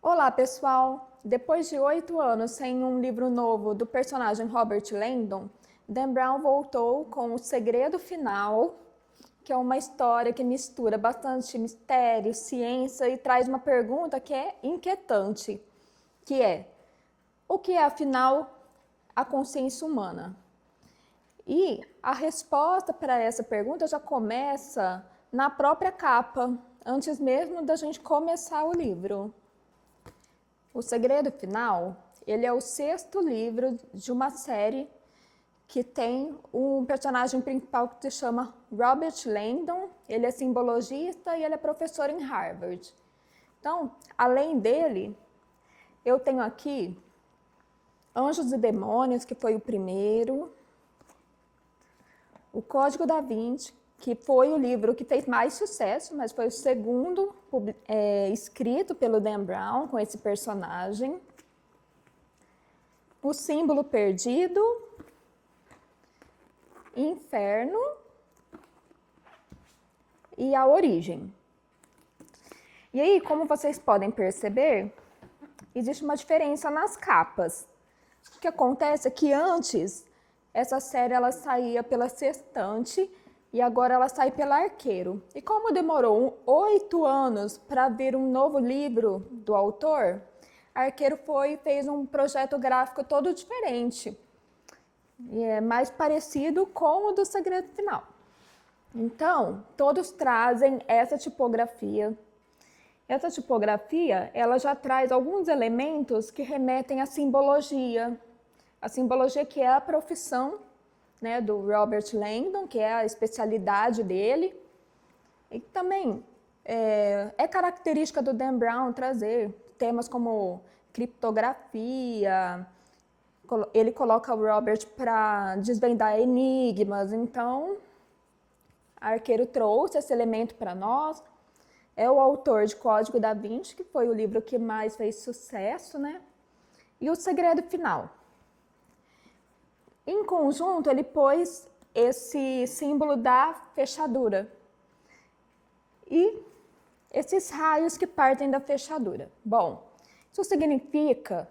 Olá, pessoal! Depois de 8 anos sem um livro novo do personagem Robert Langdon, Dan Brown voltou com O Segredo Final, que é uma história que mistura bastante mistério, ciência e traz uma pergunta que é inquietante, que é: o que é, afinal, a consciência humana? E a resposta para essa pergunta já começa na própria capa, antes mesmo da gente começar o livro. O Segredo Final, ele é o 6º livro de uma série que tem um personagem principal que se chama Robert Langdon. Ele é simbologista e ele é professor em Harvard. Então, além dele, eu tenho aqui Anjos e Demônios, que foi o primeiro, O Código da Vinci, que foi o livro que fez mais sucesso, mas foi o segundo escrito pelo Dan Brown com esse personagem. O Símbolo Perdido, Inferno e A Origem. E aí, como vocês podem perceber, existe uma diferença nas capas. O que acontece é que antes, essa série ela saía pela Sextante e agora ela sai pela Arqueiro. E como demorou 8 anos para vir um novo livro do autor, a Arqueiro fez um projeto gráfico todo diferente. E é mais parecido com o do Segredo Final. Então, todos trazem essa tipografia. Essa tipografia, ela já traz alguns elementos que remetem à simbologia. A simbologia que é a profissão, né, do Robert Langdon, que é a especialidade dele. E também é característica do Dan Brown trazer temas como criptografia. Ele coloca o Robert para desvendar enigmas. Então, Arqueiro trouxe esse elemento para nós. É o autor de Código da Vinci, que foi o livro que mais fez sucesso, né? E O Segredo Final. Em conjunto, ele pôs esse símbolo da fechadura e esses raios que partem da fechadura. Bom, isso significa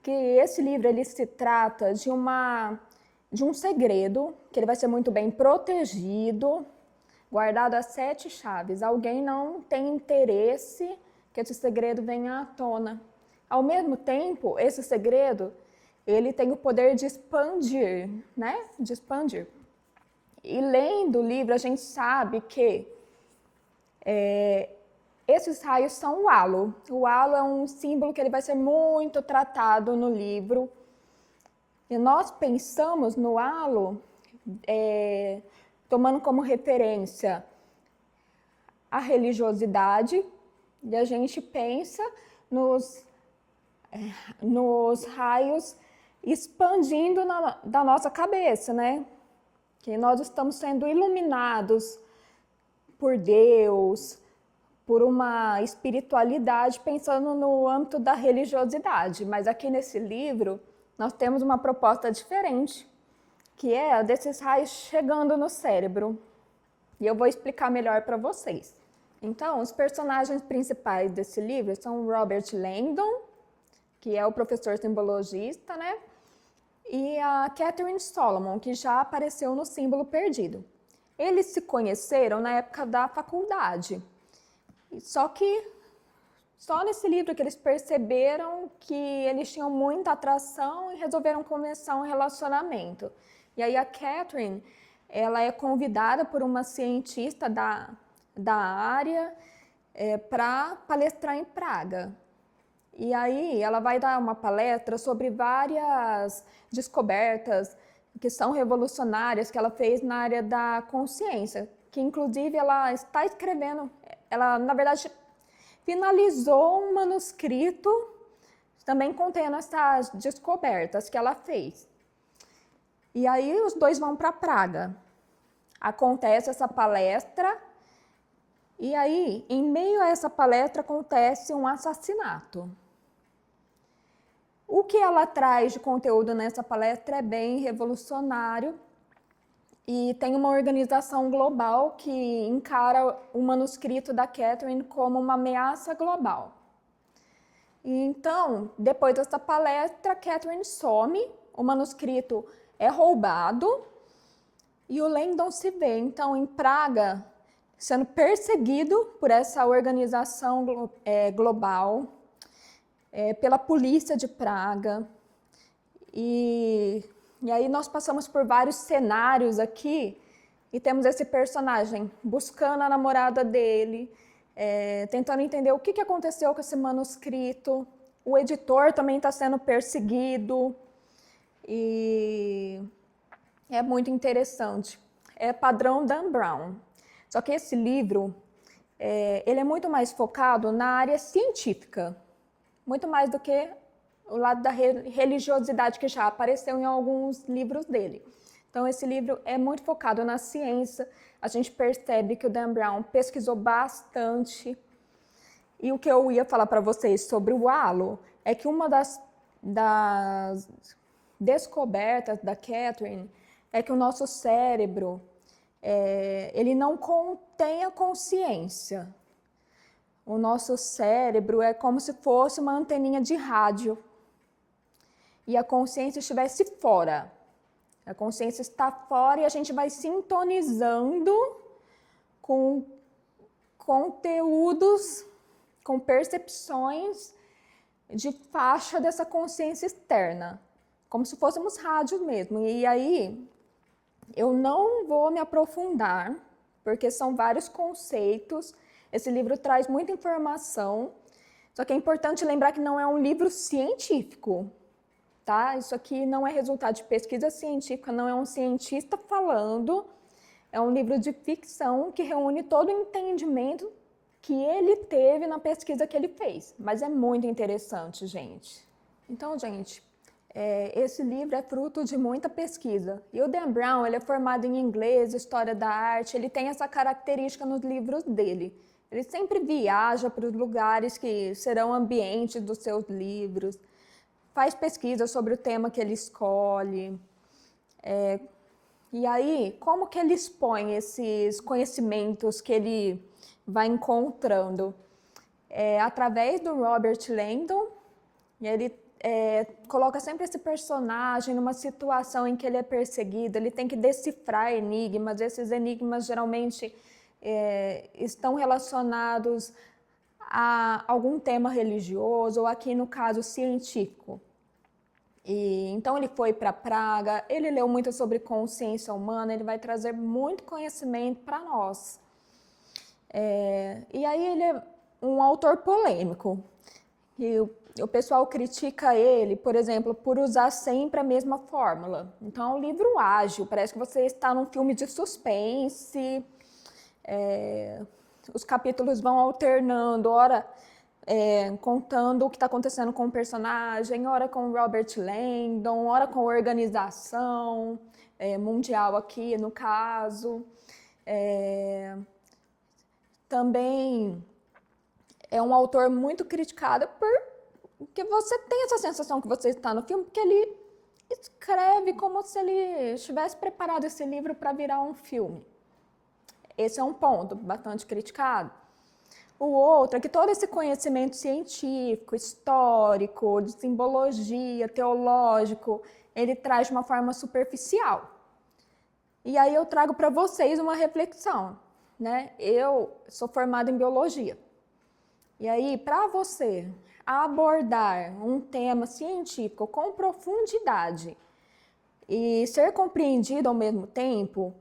que esse livro ele se trata de um segredo, que ele vai ser muito bem protegido, guardado a 7 chaves. Alguém não tem interesse que esse segredo venha à tona. Ao mesmo tempo, esse segredo ele tem o poder de expandir, né? De expandir. E lendo o livro, a gente sabe que esses raios são o halo. O halo é um símbolo que ele vai ser muito tratado no livro. E nós pensamos no halo tomando como referência a religiosidade, e a gente pensa nos raios expandindo da nossa cabeça, né? Que nós estamos sendo iluminados por Deus, por uma espiritualidade, pensando no âmbito da religiosidade. Mas aqui nesse livro, nós temos uma proposta diferente, que é a desses raios chegando no cérebro. E eu vou explicar melhor para vocês. Então, os personagens principais desse livro são Robert Langdon, que é o professor simbologista, né? E a Catherine Solomon, que já apareceu no Símbolo Perdido. Eles se conheceram na época da faculdade. Só que só nesse livro que eles perceberam que eles tinham muita atração e resolveram começar um relacionamento. E aí a Catherine, ela é convidada por uma cientista da área para palestrar em Praga. E aí ela vai dar uma palestra sobre várias descobertas que são revolucionárias que ela fez na área da consciência, que inclusive ela está escrevendo, ela na verdade finalizou um manuscrito também contendo essas descobertas que ela fez. E aí os dois vão para Praga. Acontece essa palestra e aí, em meio a essa palestra, acontece um assassinato. O que ela traz de conteúdo nessa palestra é bem revolucionário e tem uma organização global que encara o manuscrito da Catherine como uma ameaça global. E então, depois dessa palestra, Catherine some, o manuscrito é roubado e o Langdon se vê, então, em Praga, sendo perseguido por essa organização global, pela polícia de Praga. E aí nós passamos por vários cenários aqui e temos esse personagem buscando a namorada dele, tentando entender o que aconteceu com esse manuscrito. O editor também está sendo perseguido e é muito interessante. É padrão Dan Brown. Só que esse livro, ele é muito mais focado na área científica, muito mais do que o lado da religiosidade que já apareceu em alguns livros dele. Então, esse livro é muito focado na ciência. A gente percebe que o Dan Brown pesquisou bastante. E o que eu ia falar para vocês sobre o halo é que uma das descobertas da Catherine é que o nosso cérebro, ele não contém a consciência. O nosso cérebro é como se fosse uma anteninha de rádio e a consciência estivesse fora. A consciência está fora e a gente vai sintonizando com conteúdos, com percepções de faixa dessa consciência externa, como se fôssemos rádios mesmo. E aí, eu não vou me aprofundar, porque são vários conceitos. Esse livro traz muita informação, só que é importante lembrar que não é um livro científico, tá? Isso aqui não é resultado de pesquisa científica, não é um cientista falando, é um livro de ficção que reúne todo o entendimento que ele teve na pesquisa que ele fez. Mas é muito interessante, gente. Então, gente, esse livro é fruto de muita pesquisa. E o Dan Brown, ele é formado em inglês, história da arte, ele tem essa característica nos livros dele. Ele sempre viaja para os lugares que serão ambientes dos seus livros, faz pesquisa sobre o tema que ele escolhe. E aí, como que ele expõe esses conhecimentos que ele vai encontrando? Através do Robert Langdon, e ele coloca sempre esse personagem numa situação em que ele é perseguido, ele tem que decifrar enigmas. Esses enigmas geralmente estão relacionados a algum tema religioso, ou aqui no caso científico. E então ele foi para Praga, ele leu muito sobre consciência humana, ele vai trazer muito conhecimento para nós. E aí ele é um autor polêmico. E o pessoal critica ele, por exemplo, por usar sempre a mesma fórmula. Então é um livro ágil, parece que você está num filme de suspense. Os capítulos vão alternando, ora contando o que está acontecendo com o personagem, ora com o Robert Langdon, ora com a organização mundial aqui, no caso. Também é um autor muito criticado porque você tem essa sensação que você está no filme, porque ele escreve como se ele tivesse preparado esse livro para virar um filme. Esse é um ponto bastante criticado. O outro é que todo esse conhecimento científico, histórico, de simbologia, teológico, ele traz de uma forma superficial. E aí eu trago para vocês uma reflexão, né? Eu sou formada em biologia. E aí, para você abordar um tema científico com profundidade e ser compreendido ao mesmo tempo,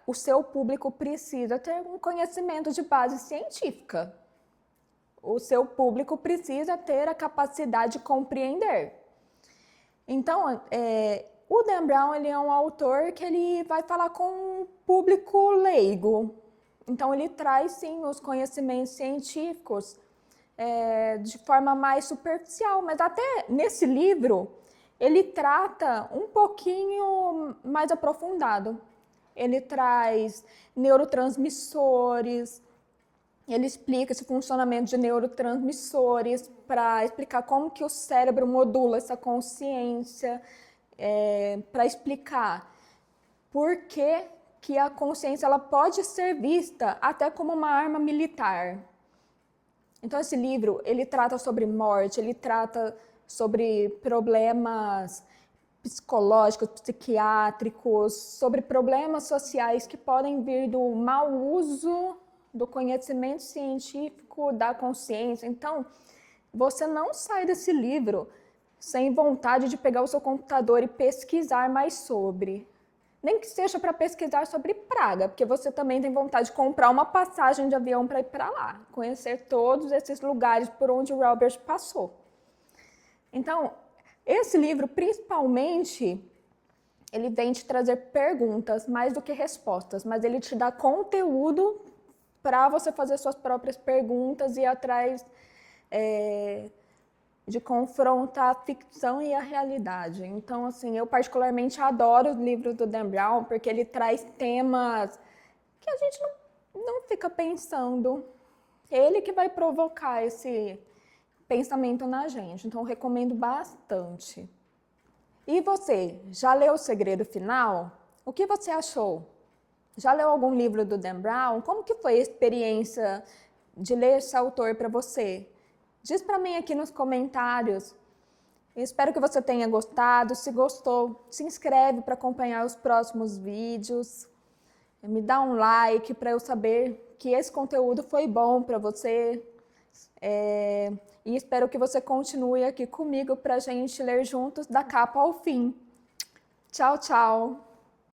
o seu público precisa ter um conhecimento de base científica. O seu público precisa ter a capacidade de compreender. Então, o Dan Brown, ele é um autor que ele vai falar com um público leigo. Então, ele traz, sim, os conhecimentos científicos de forma mais superficial, mas até nesse livro, ele trata um pouquinho mais aprofundado. Ele traz neurotransmissores, ele explica esse funcionamento de neurotransmissores para explicar como que o cérebro modula essa consciência, para explicar por que a consciência ela pode ser vista até como uma arma militar. Então, esse livro, ele trata sobre morte, ele trata sobre problemas psicológicos, psiquiátricos, sobre problemas sociais que podem vir do mau uso do conhecimento científico, da consciência. Então, você não sai desse livro sem vontade de pegar o seu computador e pesquisar mais sobre. Nem que seja para pesquisar sobre Praga, porque você também tem vontade de comprar uma passagem de avião para ir para lá, conhecer todos esses lugares por onde o Robert passou. Então, esse livro, principalmente, ele vem te trazer perguntas mais do que respostas, mas ele te dá conteúdo para você fazer suas próprias perguntas e ir atrás de confrontar a ficção e a realidade. Então, assim, eu particularmente adoro os livros do Dan Brown, porque ele traz temas que a gente não fica pensando. Ele que vai provocar esse pensamento na gente. Então, eu recomendo bastante. E você, já leu O Segredo Final? O que você achou? Já leu algum livro do Dan Brown? Como que foi a experiência de ler esse autor para você? Diz para mim aqui nos comentários. Eu espero que você tenha gostado. Se gostou, se inscreve para acompanhar os próximos vídeos. Me dá um like para eu saber que esse conteúdo foi bom para você. E espero que você continue aqui comigo para a gente ler juntos da capa ao fim. Tchau, tchau!